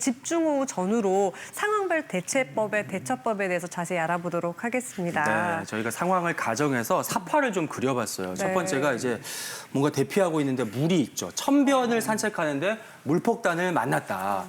집중호우 전후로 상황별 대처법에 대해서 자세히 알아보도록 하겠습니다. 네, 저희가 상황을 가정해서 사파를 좀 그려봤어요. 첫 번째가 이제 뭔가 대피하고 있는데 물이 있죠. 천변을 산책하는데 물폭탄을 만났다.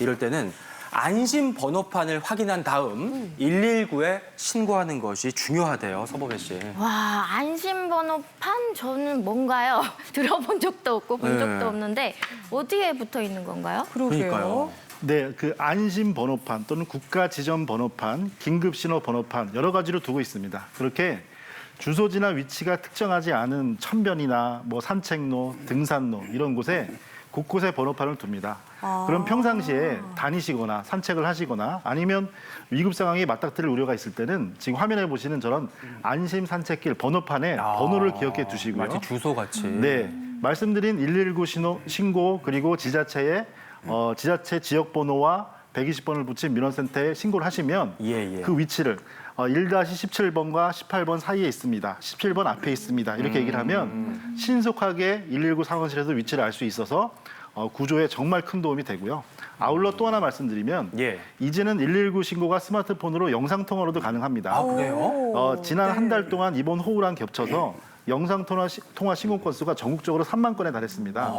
이럴 때는 안심 번호판을 확인한 다음 119에 신고하는 것이 중요하대요, 서보배 씨. 와, 안심번호판 저는 뭔가요? 들어본 적도 없고 본 적도 없는데 어디에 붙어 있는 건가요? 그러니까요. 네, 그 안심 번호판 또는 국가 지정 번호판, 긴급 신호 번호판 여러 가지로 두고 있습니다. 그렇게 주소지나 위치가 특정하지 않은 천변이나 뭐 산책로, 등산로 이런 곳에 곳곳에 번호판을 둡니다. 그럼 평상시에 다니시거나 산책을 하시거나 아니면 위급 상황에 맞닥뜨릴 우려가 있을 때는 지금 화면에 보시는 저런 안심 산책길 번호판에 번호를 기억해 두시고요. 마치 주소같이. 네, 말씀드린 119 신고 그리고 지자체에 지자체 지역 번호와 120번을 붙인 민원센터에 신고를 하시면 그 위치를 1-17번과 18번 사이에 있습니다. 17번 앞에 있습니다. 이렇게 얘기를 하면 신속하게 119 상황실에서 위치를 알 수 있어서 구조에 정말 큰 도움이 되고요. 아울러 또 하나 말씀드리면 이제는 119 신고가 스마트폰으로 영상통화로도 가능합니다. 아, 그래요? 지난 한 달 동안 이번 호우랑 겹쳐서 영상통화 신고 건수가 전국적으로 3만 건에 달했습니다.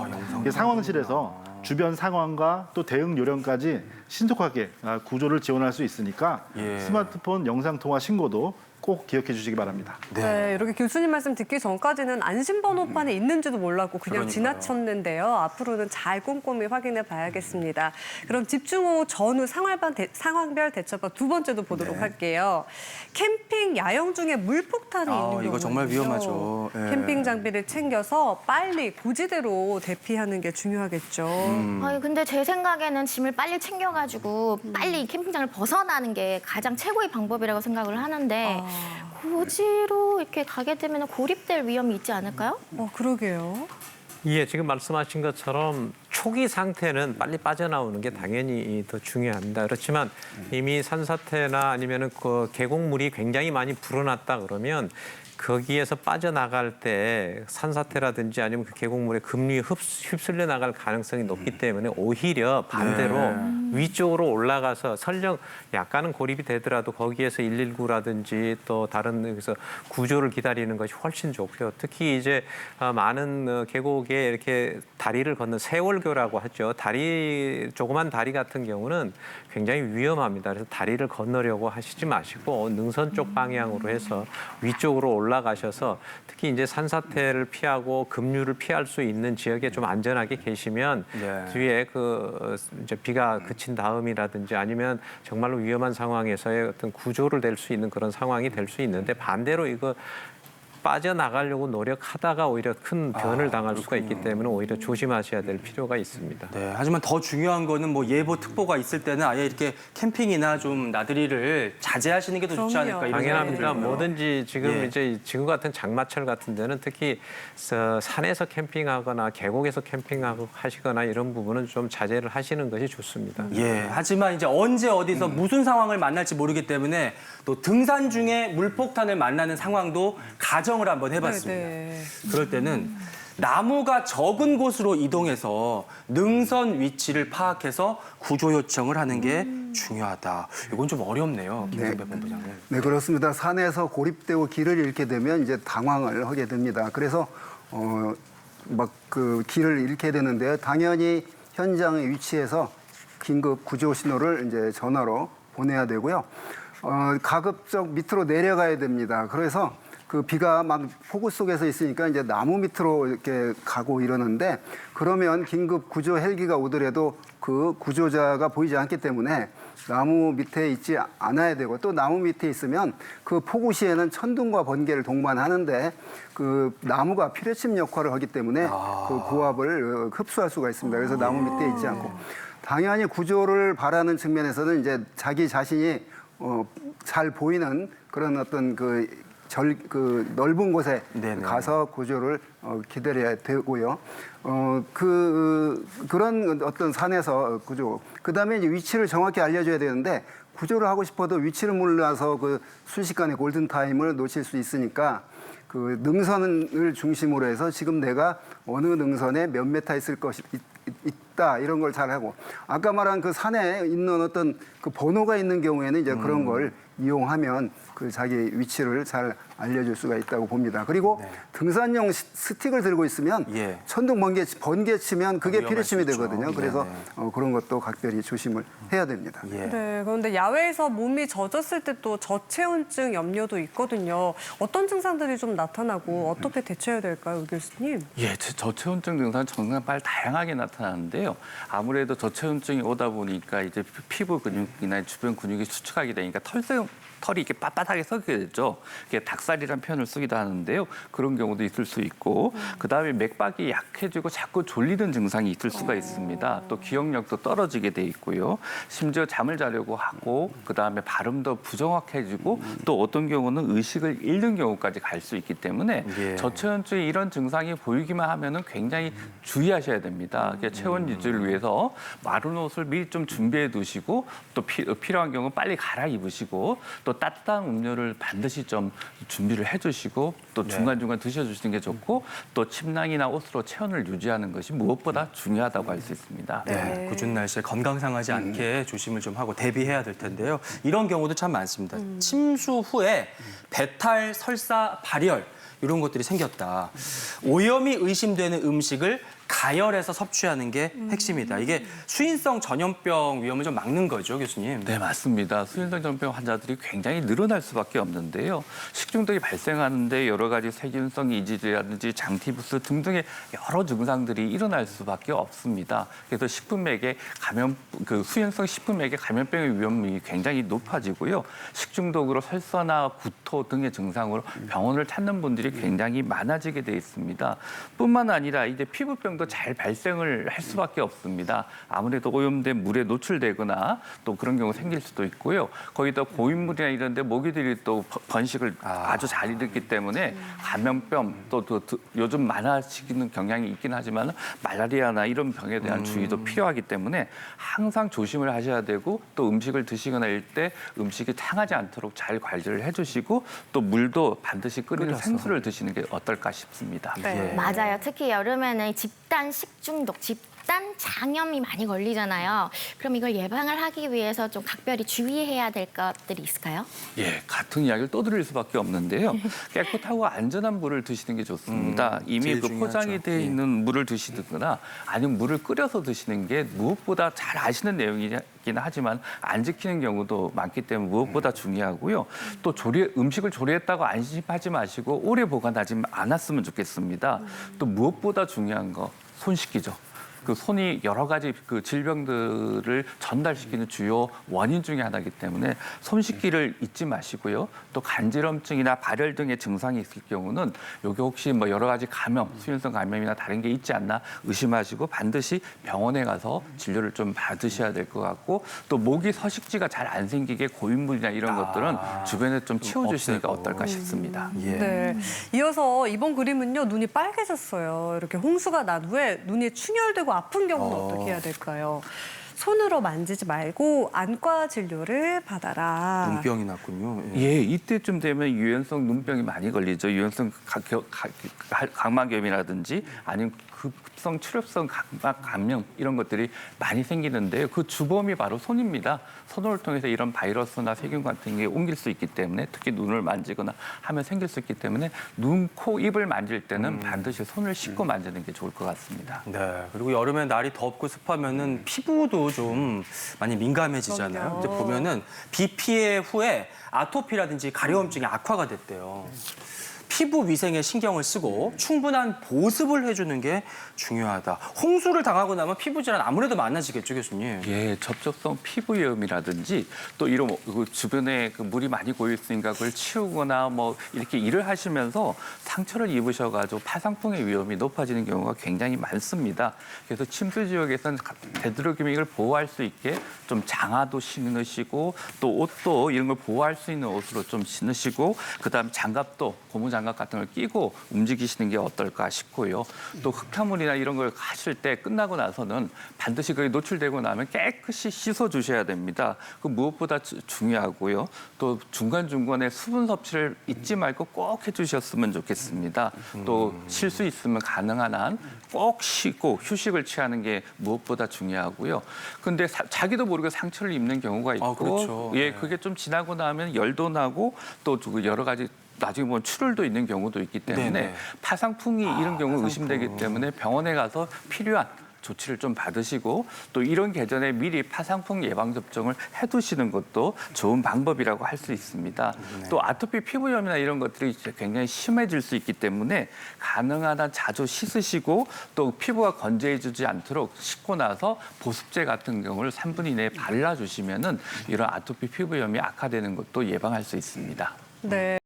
상황실에서 주변 상황과 또 대응 요령까지 신속하게 구조를 지원할 수 있으니까 스마트폰 영상통화 신고도 꼭 기억해 주시기 바랍니다. 네, 이렇게 교수님 말씀 듣기 전까지는 안심번호판에 있는지도 몰랐고 그냥 지나쳤는데요. 앞으로는 잘 꼼꼼히 확인해 봐야겠습니다. 그럼 집중호우 전후 상황별 대처법 두 번째도 보도록 할게요. 캠핑 야영 중에 물폭탄이 있는 경우 이거 정말 위험하죠. 캠핑 장비를 챙겨서 빨리 고지대로 대피하는 게 중요하겠죠. 아니, 근데 제 생각에는 짐을 빨리 챙겨가지고 빨리 캠핑장을 벗어나는 게 가장 최고의 방법이라고 생각을 하는데 고지로 이렇게 가게 되면 고립될 위험이 있지 않을까요? 그러게요. 예, 지금 말씀하신 것처럼 초기 상태는 빨리 빠져나오는 게 당연히 더 중요합니다. 그렇지만 이미 산사태나 아니면은 그 계곡물이 굉장히 많이 불어났다 그러면 거기에서 빠져나갈 때 산사태라든지 아니면 그 계곡물에 급류에 휩쓸려 나갈 가능성이 높기 때문에 오히려 반대로 위쪽으로 올라가서 설령 약간은 고립이 되더라도 거기에서 119라든지 또 다른 여기서 구조를 기다리는 것이 훨씬 좋고요. 특히 이제 많은 계곡에 이렇게 다리를 걷는 세월교라고 하죠. 조그만 다리 같은 경우는 굉장히 위험합니다. 그래서 다리를 건너려고 하시지 마시고 능선 쪽 방향으로 해서 위쪽으로 올라가셔서 특히 이제 산사태를 피하고 급류를 피할 수 있는 지역에 좀 안전하게 계시면 뒤에 그 이제 비가 그친 다음이라든지 아니면 정말로 위험한 상황에서의 어떤 구조를 낼 수 있는 그런 상황이 될 수 있는데 반대로 이거 빠져나가려고 노력하다가 오히려 큰 변을 당할 수가 있기 때문에 오히려 조심하셔야 될 필요가 있습니다. 네, 하지만 더 중요한 거는 뭐 예보 특보가 있을 때는 아예 이렇게 캠핑이나 좀 나들이를 자제하시는 게 더 좋지 않을까 이런 당연합니다. 생각이 들고요. 뭐든지 지금 이제 지금 같은 장마철 같은 데는 특히 산에서 캠핑하거나 계곡에서 캠핑하시거나 이런 부분은 좀 자제를 하시는 것이 좋습니다. 하지만 이제 언제 어디서 무슨 상황을 만날지 모르기 때문에 또 등산 중에 물폭탄을 만나는 상황도 가정을 한번 해봤습니다. 그럴 때는 나무가 적은 곳으로 이동해서 능선 위치를 파악해서 구조 요청을 하는 게 중요하다. 이건 좀 어렵네요, 김성배 본부장님. 네, 그렇습니다. 산에서 고립되고 길을 잃게 되면 이제 당황을 하게 됩니다. 그래서 막 그 길을 잃게 되는데요. 당연히 현장에 위치해서 긴급 구조 신호를 이제 전화로 보내야 되고요. 가급적 밑으로 내려가야 됩니다. 그래서 그 비가 막 폭우 속에서 있으니까 이제 나무 밑으로 이렇게 가고 이러는데 그러면 긴급 구조 헬기가 오더라도 그 구조자가 보이지 않기 때문에 나무 밑에 있지 않아야 되고 또 나무 밑에 있으면 그 폭우 시에는 천둥과 번개를 동반하는데 그 나무가 피뢰침 역할을 하기 때문에 그 고압을 흡수할 수가 있습니다. 그래서 나무 밑에 있지 않고 당연히 구조를 바라는 측면에서는 이제 자기 자신이 잘 보이는 그런 어떤 그 넓은 곳에 가서 구조를 기다려야 되고요. 그런 어떤 산에서 구조. 그다음에 이제 위치를 정확히 알려줘야 되는데 구조를 하고 싶어도 위치를 몰라서 그 순식간에 골든 타임을 놓칠 수 있으니까 그 능선을 중심으로 해서 지금 내가 어느 능선에 몇 메타 있을 있다 이런 걸 잘 하고 아까 말한 그 산에 있는 어떤 그 번호가 있는 경우에는 이제 그런 걸 이용하면 그 자기 위치를 잘 알려줄 수가 있다고 봅니다. 그리고 등산용 스틱을 들고 있으면 예. 천둥 번개 치면 그게 위험할 피뢰침이 수 있죠. 되거든요. 그래서 네네. 그런 것도 각별히 조심을 해야 됩니다. 예. 네, 그런데 야외에서 몸이 젖었을 때 또 저체온증 염려도 있거든요. 어떤 증상들이 좀 나타나고 어떻게 대처해야 될까요, 우 교수님? 예, 저체온증 증상은 정말 다양하게 나타나는데요. 아무래도 저체온증이 오다 보니까 이제 피부 근육이나 주변 근육이 수축하게 되니까 털이 이렇게 빳빳하게 서게 되죠. 이게 닭살이라는 표현을 쓰기도 하는데요. 그런 경우도 있을 수 있고, 그 다음에 맥박이 약해지고 자꾸 졸리는 증상이 있을 수가 있습니다. 또 기억력도 떨어지게 돼 있고요. 심지어 잠을 자려고 하고, 그 다음에 발음도 부정확해지고, 또 어떤 경우는 의식을 잃는 경우까지 갈 수 있기 때문에 예. 저체온증 이런 증상이 보이기만 하면은 굉장히 주의하셔야 됩니다. 체온 유지를 위해서 마른 옷을 미리 좀 준비해 두시고, 또 필요한 경우는 빨리 갈아입으시고, 또 따뜻한 음료를 반드시 좀 준비를 해주시고 또 중간중간 드셔주시는 게 좋고 또 침낭이나 옷으로 체온을 유지하는 것이 무엇보다 중요하다고 할 수 있습니다. 네, 궂은 날씨에 건강 상하지 않게 조심을 좀 하고 대비해야 될 텐데요. 이런 경우도 참 많습니다. 침수 후에 배탈, 설사, 발열 이런 것들이 생겼다. 오염이 의심되는 음식을 가열해서 섭취하는 게 핵심이다. 이게 수인성 전염병 위험을 좀 막는 거죠, 교수님? 네, 맞습니다. 수인성 전염병 환자들이 굉장히 늘어날 수밖에 없는데요. 식중독이 발생하는데 여러 가지 세균성 이질이라든지 장티푸스 등등의 여러 증상들이 일어날 수밖에 없습니다. 그래서 식품액에 수인성 식품액에 감염병의 위험이 굉장히 높아지고요. 식중독으로 설사나 구토 등의 증상으로 병원을 찾는 분들이 굉장히 많아지게 돼 있습니다. 뿐만 아니라 이제 피부병 잘 발생을 할 수밖에 없습니다. 아무래도 오염된 물에 노출되거나 또 그런 경우 생길 수도 있고요. 거기다 고인물이나 이런 데 모기들이 또 번식을 아주 잘 일으키기 때문에 감염병 또 요즘 많아지는 경향이 있긴 하지만 말라리아나 이런 병에 대한 주의도 필요하기 때문에 항상 조심을 하셔야 되고 또 음식을 드시거나 일 때 음식이 상하지 않도록 잘 관리를 해주시고 또 물도 반드시 끓이는 생수를 드시는 게 어떨까 싶습니다. 네. 맞아요. 특히 여름에는 집단 식중독, 집단 장염이 많이 걸리잖아요. 그럼 이걸 예방을 하기 위해서 좀 각별히 주의해야 될 것들이 있을까요? 예, 같은 이야기를 또 드릴 수밖에 없는데요. 깨끗하고 안전한 물을 드시는 게 좋습니다. 이미 제일 그 중요하죠. 포장이 되어 있는 물을 드시거나 아니면 물을 끓여서 드시는 게 무엇보다 잘 아시는 내용이긴 하지만 안 지키는 경우도 많기 때문에 무엇보다 중요하고요. 또 음식을 조리했다고 안심하지 마시고 오래 보관하지 않았으면 좋겠습니다. 또 무엇보다 중요한 거 손 씻기죠. 그 손이 여러 가지 그 질병들을 전달시키는 주요 원인 중에 하나이기 때문에 손 씻기를 잊지 마시고요. 또 간지럼증이나 발열 등의 증상이 있을 경우는 여기 혹시 뭐 여러 가지 수인성 감염이나 다른 게 있지 않나 의심하시고 반드시 병원에 가서 진료를 좀 받으셔야 될 것 같고 또 모기 서식지가 잘 안 생기게 고인물이나 이런 것들은 주변에 좀 치워주시니까 어떨까 싶습니다. 예. 네. 이어서 이번 그림은요, 눈이 빨개졌어요. 이렇게 홍수가 난 후에 눈이 충혈되고 아픈 경우는 어떻게 해야 될까요? 손으로 만지지 말고 안과 진료를 받아라. 눈병이 났군요. 예, 이때쯤 되면 유연성 눈병이 많이 걸리죠. 유연성 각막염이라든지 아니면 급성 출혈성 각막 감염 이런 것들이 많이 생기는데요. 그 주범이 바로 손입니다. 손을 통해서 이런 바이러스나 세균 같은 게 옮길 수 있기 때문에 특히 눈을 만지거나 하면 생길 수 있기 때문에 눈, 코, 입을 만질 때는 반드시 손을 씻고 만지는 게 좋을 것 같습니다. 네. 그리고 여름에 날이 덥고 습하면은 피부도 좀 많이 민감해지잖아요. 그럼요. 근데 보면은 비 피해 후에 아토피라든지 가려움증이 악화가 됐대요. 피부 위생에 신경을 쓰고 충분한 보습을 해주는 게 중요하다. 홍수를 당하고 나면 피부 질환 아무래도 많아지겠죠, 교수님? 예, 접촉성 피부염이라든지 또 이런 그 주변에 그 물이 많이 고여 있으니까 그걸 치우거나 뭐 이렇게 일을 하시면서 상처를 입으셔가지고 파상풍의 위험이 높아지는 경우가 굉장히 많습니다. 그래서 침수 지역에서는 되도록이면 이걸 보호할 수 있게 좀 장화도 신으시고 또 옷도 이런 걸 보호할 수 있는 옷으로 좀 신으시고 그다음 장갑도 고무 장갑 안전장갑 같은 걸 끼고 움직이시는 게 어떨까 싶고요. 또 흙탕물이나 이런 걸 하실 때 끝나고 나서는 반드시 그게 노출되고 나면 깨끗이 씻어 주셔야 됩니다. 그 무엇보다 중요하고요. 또 중간중간에 수분 섭취를 잊지 말고 꼭 해주셨으면 좋겠습니다. 또 쉴 수 있으면 가능한 한 꼭 쉬고 휴식을 취하는 게 무엇보다 중요하고요. 근데 자기도 모르게 상처를 입는 경우가 있고, 그렇죠. 예, 그게 좀 지나고 나면 열도 나고 또 여러 가지 나중에 보면 출혈도 있는 경우도 있기 때문에 네네. 파상풍이 이런 경우 의심되기 때문에 병원에 가서 필요한 조치를 좀 받으시고 또 이런 계전에 미리 파상풍 예방 접종을 해두시는 것도 좋은 방법이라고 할 수 있습니다. 또 아토피 피부염이나 이런 것들이 굉장히 심해질 수 있기 때문에 가능한 한 자주 씻으시고 또 피부가 건조해지지 않도록 씻고 나서 보습제 같은 경우를 3분 이내에 발라주시면은 이런 아토피 피부염이 악화되는 것도 예방할 수 있습니다. 네.